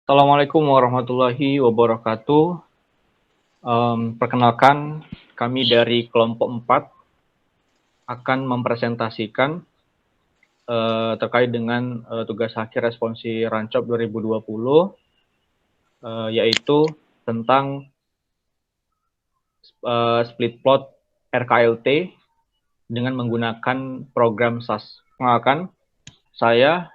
Assalamualaikum warahmatullahi wabarakatuh. Perkenalkan, kami dari kelompok 4 akan mempresentasikan terkait dengan tugas akhir responsi Rancop 2020, yaitu tentang split plot RKLT dengan menggunakan program SAS. Perkenalkan, saya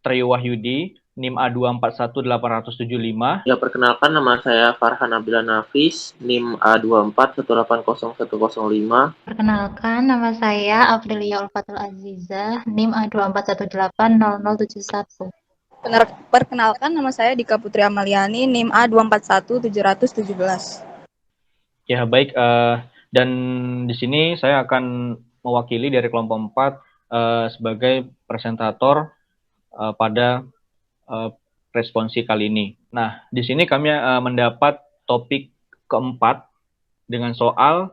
Trio Wahyudi, NIM A241875. Ya, perkenalkan nama saya Farhan Nabila Nafis, NIM A24180105. Perkenalkan, nama saya Aprilia Ulfatul Azizah, NIM A24180071. Perkenalkan, nama saya Dika Putri Amaliani, NIM A241717. Ya, baik. Dan di sini saya akan mewakili dari kelompok 4 sebagai presentator pada responsi kali ini. Nah, di sini kami mendapat topik keempat dengan soal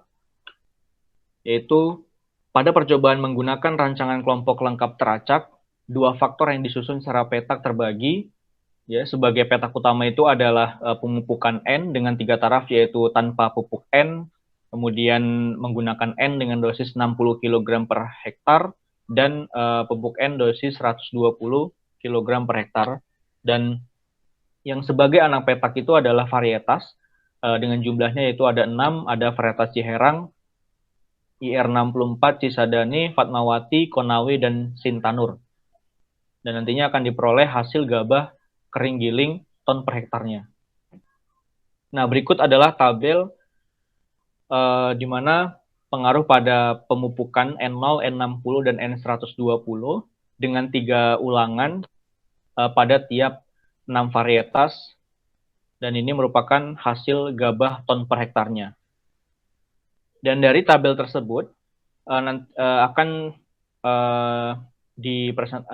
yaitu pada percobaan menggunakan rancangan kelompok lengkap teracak, dua faktor yang disusun secara petak terbagi. Ya, sebagai petak utama itu adalah pemupukan N dengan 3 taraf, yaitu tanpa pupuk N, kemudian menggunakan N dengan dosis 60 kg per hektar, dan pupuk N dosis 120 kg per hektar. Dan yang sebagai anak petak itu adalah varietas, dengan jumlahnya yaitu ada 6, ada varietas Ciherang, IR64, Cisadane, Fatmawati, Konawe, dan Sintanur. Dan nantinya akan diperoleh hasil gabah kering giling ton per hektarnya. Nah, berikut adalah tabel di mana pengaruh pada pemupukan N0, N60, dan N120 dengan 3 ulangan pada tiap 6 varietas, dan ini merupakan hasil gabah ton per hektarnya. Dan dari tabel tersebut akan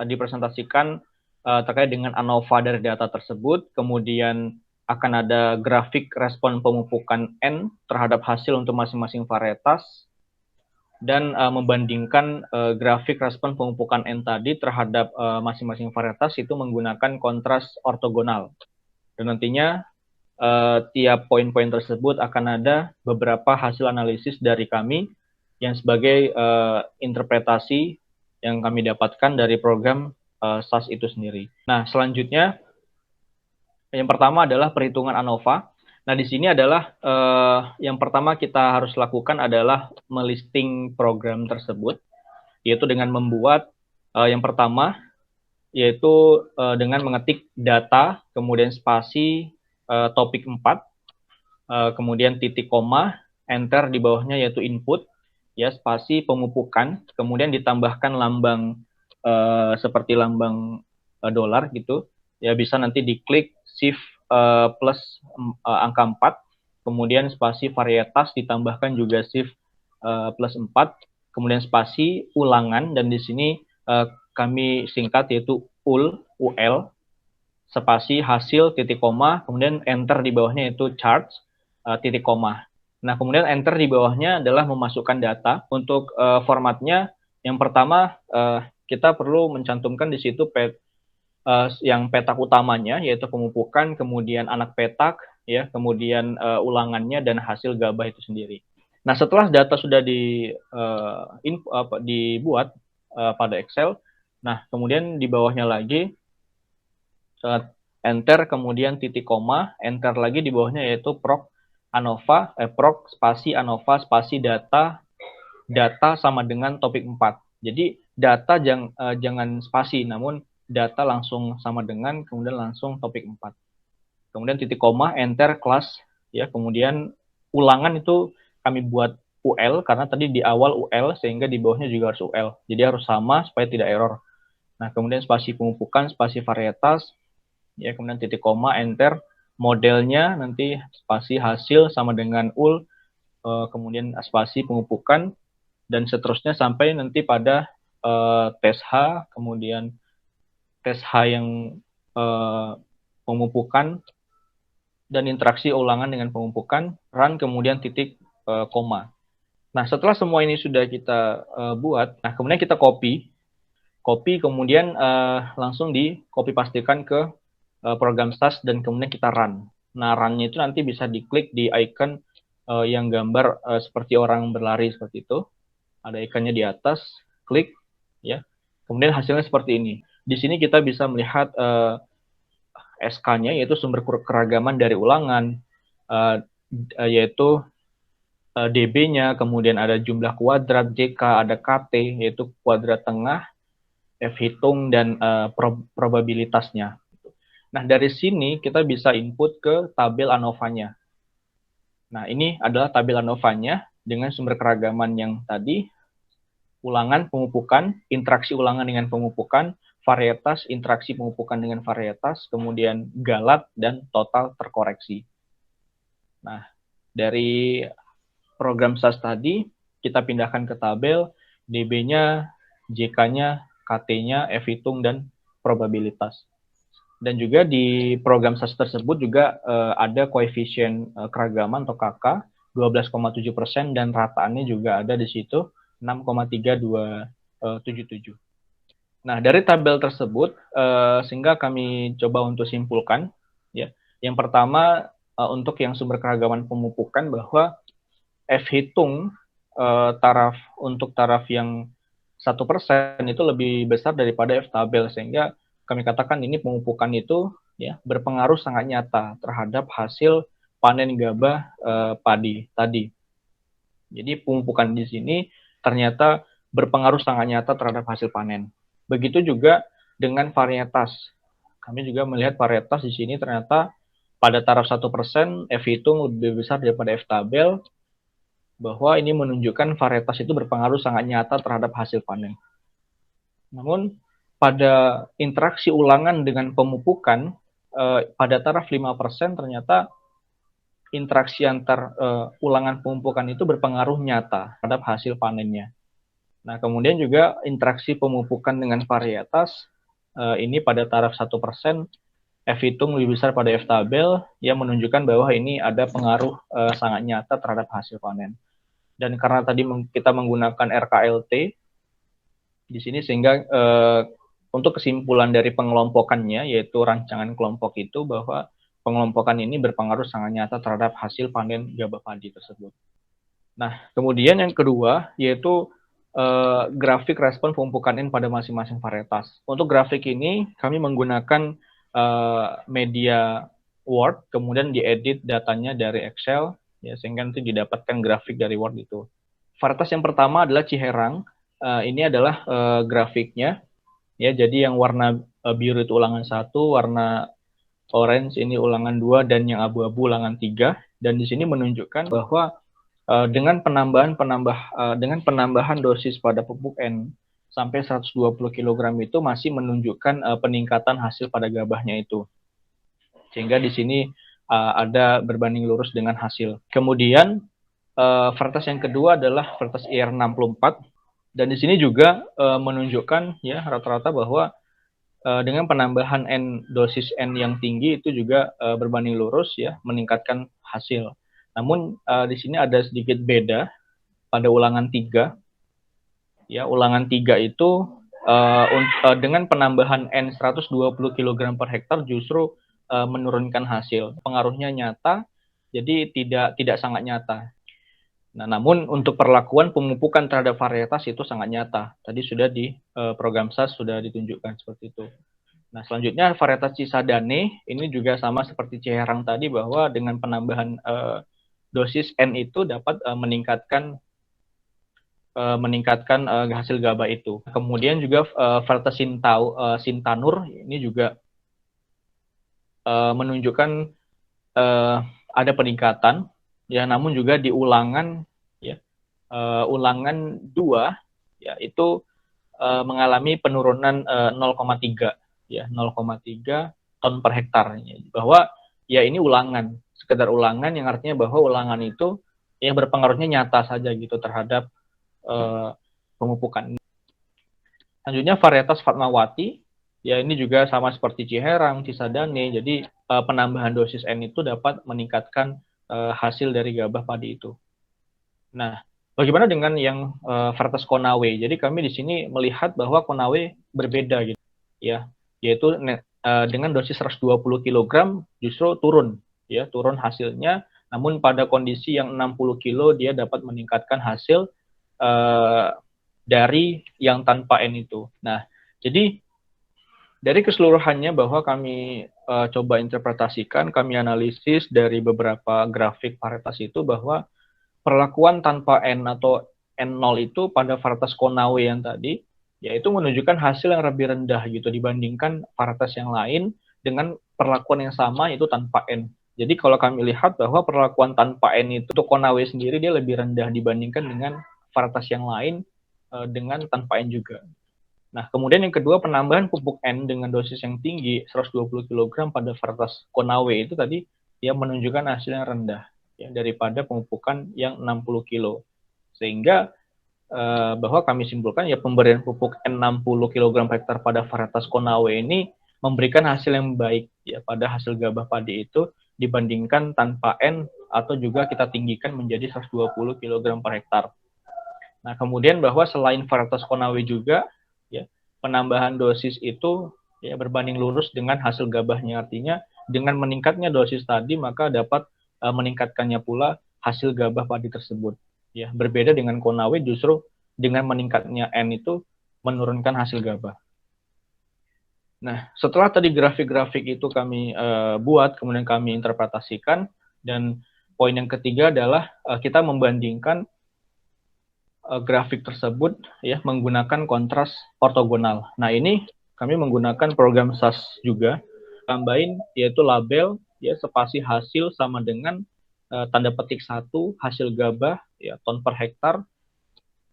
dipresentasikan terkait dengan ANOVA dari data tersebut, kemudian akan ada grafik respon pemupukan N terhadap hasil untuk masing-masing varietas, dan membandingkan grafik respon pemupukan N tadi terhadap masing-masing varietas itu menggunakan kontras ortogonal. Dan nantinya tiap poin-poin tersebut akan ada beberapa hasil analisis dari kami yang sebagai interpretasi yang kami dapatkan dari program SAS itu sendiri. Nah, selanjutnya yang pertama adalah perhitungan ANOVA. Nah, di sini adalah yang pertama kita harus lakukan adalah melisting program tersebut, yaitu dengan membuat yang pertama, yaitu dengan mengetik data, kemudian spasi, topik 4, kemudian titik koma, enter di bawahnya yaitu input, ya, spasi pemupukan, kemudian ditambahkan lambang seperti lambang dolar gitu, ya, bisa nanti diklik shift plus angka 4, kemudian spasi varietas ditambahkan juga shift plus 4, kemudian spasi ulangan, dan di sini kami singkat yaitu UL, spasi hasil titik koma, kemudian enter di bawahnya yaitu charts titik koma. Nah, kemudian enter di bawahnya adalah memasukkan data. Untuk formatnya, yang pertama kita perlu mencantumkan di situ yang petak utamanya, yaitu pemupukan, kemudian anak petak, ya, kemudian ulangannya, dan hasil gabah itu sendiri. Nah, setelah data sudah dibuat pada Excel, nah, kemudian di bawahnya lagi enter, kemudian titik koma, enter lagi di bawahnya yaitu proc ANOVA, proc spasi ANOVA spasi data sama dengan topik 4. Jadi data jangan spasi, namun data langsung sama dengan, kemudian langsung topik 4. Kemudian titik koma, enter kelas, ya, kemudian ulangan itu kami buat UL karena tadi di awal UL sehingga di bawahnya juga harus UL. Jadi harus sama supaya tidak error. Nah, kemudian spasi pemupukan, spasi varietas, ya, kemudian titik koma, enter, modelnya nanti spasi hasil sama dengan UL, kemudian spasi pemupukan, dan seterusnya sampai nanti pada tes H, kemudian tes H yang pemupukan, dan interaksi ulangan dengan pemupukan, run, kemudian titik koma. Nah, setelah semua ini sudah kita buat, nah, kemudian kita copy, kemudian langsung di copy pastikan ke program SAS dan kemudian kita run. Nah, run-nya itu nanti bisa diklik di icon yang gambar seperti orang berlari seperti itu. Ada ikonnya di atas, klik, ya. Kemudian hasilnya seperti ini. Di sini kita bisa melihat SK-nya, yaitu sumber keragaman dari ulangan, yaitu DB-nya, kemudian ada jumlah kuadrat, JK, ada KT, yaitu kuadrat tengah, F hitung, dan probabilitasnya. Nah, dari sini kita bisa input ke tabel ANOVA-nya. Nah, ini adalah tabel ANOVA-nya dengan sumber keragaman yang tadi, ulangan, pemupukan, interaksi ulangan dengan pemupukan, varietas, interaksi pemupukan dengan varietas, kemudian galat, dan total terkoreksi. Nah, dari program SAS tadi, kita pindahkan ke tabel, DB-nya, JK-nya, KT-nya, F hitung, dan probabilitas. Dan juga di program SAS tersebut juga ada koefisien keragaman atau KK 12,7% dan rataannya juga ada di situ 6,3277. Nah, dari tabel tersebut sehingga kami coba untuk simpulkan, ya. Yang pertama untuk yang sumber keragaman pemupukan bahwa F hitung untuk taraf yang 1% itu lebih besar daripada F tabel, sehingga kami katakan ini pemupukan itu ya berpengaruh sangat nyata terhadap hasil panen gabah padi tadi. Jadi pemupukan di sini ternyata berpengaruh sangat nyata terhadap hasil panen. Begitu juga dengan varietas. Kami juga melihat varietas di sini ternyata pada taraf 1% F hitung lebih besar daripada F tabel, bahwa ini menunjukkan varietas itu berpengaruh sangat nyata terhadap hasil panen. Namun pada interaksi ulangan dengan pemupukan pada taraf 5% ternyata interaksi antar ulangan pemupukan itu berpengaruh nyata terhadap hasil panennya. Nah, kemudian juga interaksi pemupukan dengan varietas ini pada taraf 1%, F hitung lebih besar pada F tabel, yang menunjukkan bahwa ini ada pengaruh sangat nyata terhadap hasil panen. Dan karena tadi kita menggunakan RKLT di sini, sehingga untuk kesimpulan dari pengelompokannya, yaitu rancangan kelompok itu, bahwa pengelompokan ini berpengaruh sangat nyata terhadap hasil panen gabah padi tersebut. Nah, kemudian yang kedua, yaitu grafik respon pemupukan N pada masing-masing varietas. Untuk grafik ini, kami menggunakan media Word, kemudian diedit datanya dari Excel, ya, sehingga nanti didapatkan grafik dari Word itu. Varietas yang pertama adalah Ciherang. Ini adalah grafiknya. Ya, jadi yang warna biru itu ulangan 1, warna orange ini ulangan 2, dan yang abu-abu ulangan 3. Dan di sini menunjukkan bahwa dengan penambahan dosis pada pupuk N sampai 120 kg itu masih menunjukkan peningkatan hasil pada gabahnya itu. Sehingga di sini ada berbanding lurus dengan hasil. Kemudian varietas yang kedua adalah varietas IR64. Dan di sini juga menunjukkan ya rata-rata bahwa dengan penambahan dosis N yang tinggi itu juga berbanding lurus ya, meningkatkan hasil. Namun di sini ada sedikit beda pada ulangan 3. Ya, ulangan 3 itu dengan penambahan N 120 kg per hektar justru menurunkan hasil. Pengaruhnya nyata, jadi tidak sangat nyata. Nah, namun untuk perlakuan pemupukan terhadap varietas itu sangat nyata. Tadi sudah di program SAS sudah ditunjukkan seperti itu. Nah, selanjutnya varietas Cisadane ini juga sama seperti Ciherang tadi, bahwa dengan penambahan dosis N itu dapat meningkatkan hasil gabah itu. Kemudian juga varietas Sintanur ini juga menunjukkan ada peningkatan. Ya, namun juga di ulangan ya ulangan 2 ya itu mengalami penurunan 0,3 ya 0,3 ton per hektar, bahwa ya ini ulangan, sekedar ulangan, yang artinya bahwa ulangan itu ya berpengaruhnya nyata saja gitu terhadap pemupukan. Selanjutnya varietas Fatmawati, ya ini juga sama seperti Ciherang, Cisadane, jadi penambahan dosis N itu dapat meningkatkan hasil dari gabah padi itu. Nah, bagaimana dengan yang varietas Konawe? Jadi kami di sini melihat bahwa Konawe berbeda gitu, ya, yaitu dengan dosis 120 kg justru turun hasilnya, namun pada kondisi yang 60 kg dia dapat meningkatkan hasil dari yang tanpa N itu. Nah, jadi dari keseluruhannya bahwa kami coba interpretasikan, kami analisis dari beberapa grafik varietas itu bahwa perlakuan tanpa N atau N0 itu pada varietas Konawe yang tadi, yaitu menunjukkan hasil yang lebih rendah gitu dibandingkan varietas yang lain dengan perlakuan yang sama itu tanpa N. Jadi kalau kami lihat bahwa perlakuan tanpa N itu untuk Konawe sendiri dia lebih rendah dibandingkan dengan varietas yang lain dengan tanpa N juga. Nah, kemudian yang kedua, penambahan pupuk N dengan dosis yang tinggi, 120 kg pada varietas Konawe itu tadi, dia menunjukkan hasil yang rendah ya, daripada pemupukan yang 60 kg. Sehingga bahwa kami simpulkan ya pemberian pupuk N 60 kg per hektar pada varietas Konawe ini memberikan hasil yang baik ya pada hasil gabah padi itu dibandingkan tanpa N atau juga kita tinggikan menjadi 120 kg per hektar. Nah, kemudian bahwa selain varietas Konawe juga ya, penambahan dosis itu ya berbanding lurus dengan hasil gabahnya. Artinya dengan meningkatnya dosis tadi maka dapat meningkatkannya pula hasil gabah padi tersebut. Ya, berbeda dengan Konawe justru dengan meningkatnya N itu menurunkan hasil gabah. Nah, setelah tadi grafik-grafik itu kami buat, kemudian kami interpretasikan, dan poin yang ketiga adalah kita membandingkan grafik tersebut ya menggunakan kontras ortogonal. Nah, ini kami menggunakan program SAS juga, tambahin yaitu label ya spasi hasil sama dengan tanda petik 1 hasil gabah ya ton per hektar,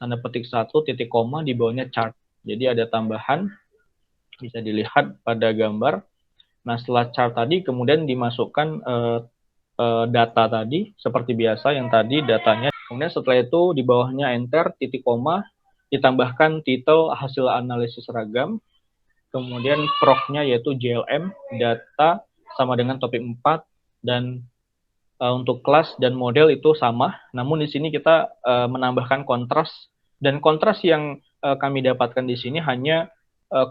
tanda petik 1 titik koma di bawahnya chart. Jadi ada tambahan bisa dilihat pada gambar. Nah, setelah chart tadi kemudian dimasukkan data tadi seperti biasa yang tadi datanya. Kemudian setelah itu di bawahnya enter, titik koma, ditambahkan titel hasil analisis seragam, kemudian proc-nya yaitu JLM, data sama dengan topik 4, dan untuk kelas dan model itu sama, namun di sini kita menambahkan kontras, dan kontras yang kami dapatkan di sini hanya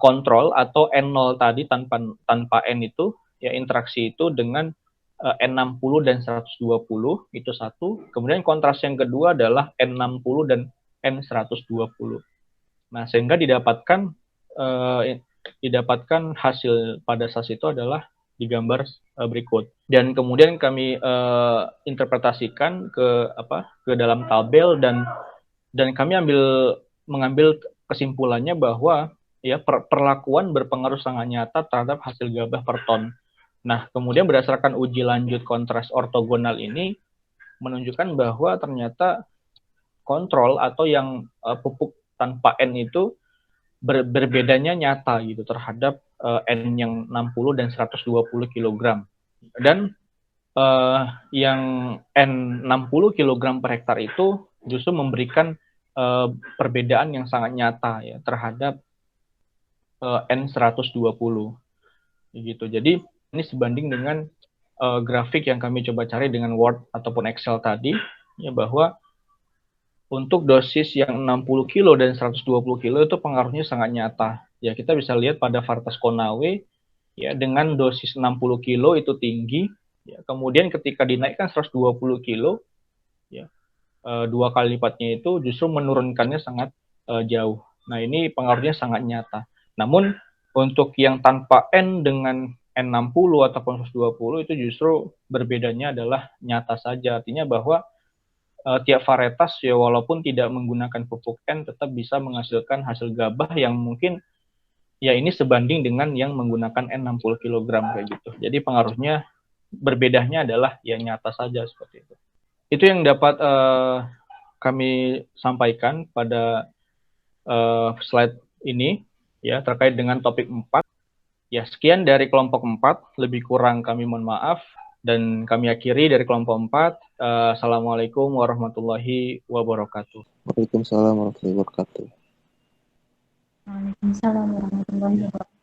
kontrol atau N0 tadi tanpa N itu, ya interaksi itu dengan N60 dan 120 itu satu. Kemudian kontras yang kedua adalah N60 dan N120. Nah, sehingga didapatkan hasil pada SAS itu adalah di gambar berikut. Dan kemudian kami interpretasikan ke dalam tabel dan kami mengambil kesimpulannya bahwa ya perlakuan berpengaruh sangat nyata terhadap hasil gabah per ton. Nah, kemudian berdasarkan uji lanjut kontras ortogonal ini menunjukkan bahwa ternyata kontrol atau yang pupuk tanpa N itu berbedanya nyata gitu terhadap N yang 60 dan 120 kg. Dan yang N 60 kg per hektar itu justru memberikan perbedaan yang sangat nyata ya terhadap N 120 gitu. Jadi ini sebanding dengan grafik yang kami coba cari dengan Word ataupun Excel tadi, ya bahwa untuk dosis yang 60 kilo dan 120 kilo itu pengaruhnya sangat nyata. Ya, kita bisa lihat pada varietas Konawe, ya dengan dosis 60 kilo itu tinggi, ya, kemudian ketika dinaikkan 120 kilo, ya, 2 kali lipatnya itu justru menurunkannya sangat jauh. Nah, ini pengaruhnya sangat nyata. Namun, untuk yang tanpa N dengan N60 ataupun 120 itu justru berbedanya adalah nyata saja. Artinya bahwa tiap varietas ya walaupun tidak menggunakan pupuk N tetap bisa menghasilkan hasil gabah yang mungkin ya ini sebanding dengan yang menggunakan N60 kg kayak gitu. Jadi pengaruhnya berbedanya adalah ya nyata saja seperti itu. Itu yang dapat kami sampaikan pada slide ini ya terkait dengan topik 4. Ya, sekian dari kelompok 4, lebih kurang kami mohon maaf, dan kami akhiri dari kelompok 4. Assalamualaikum warahmatullahi wabarakatuh. Waalaikumsalam warahmatullahi wabarakatuh. Waalaikumsalam warahmatullahi wabarakatuh.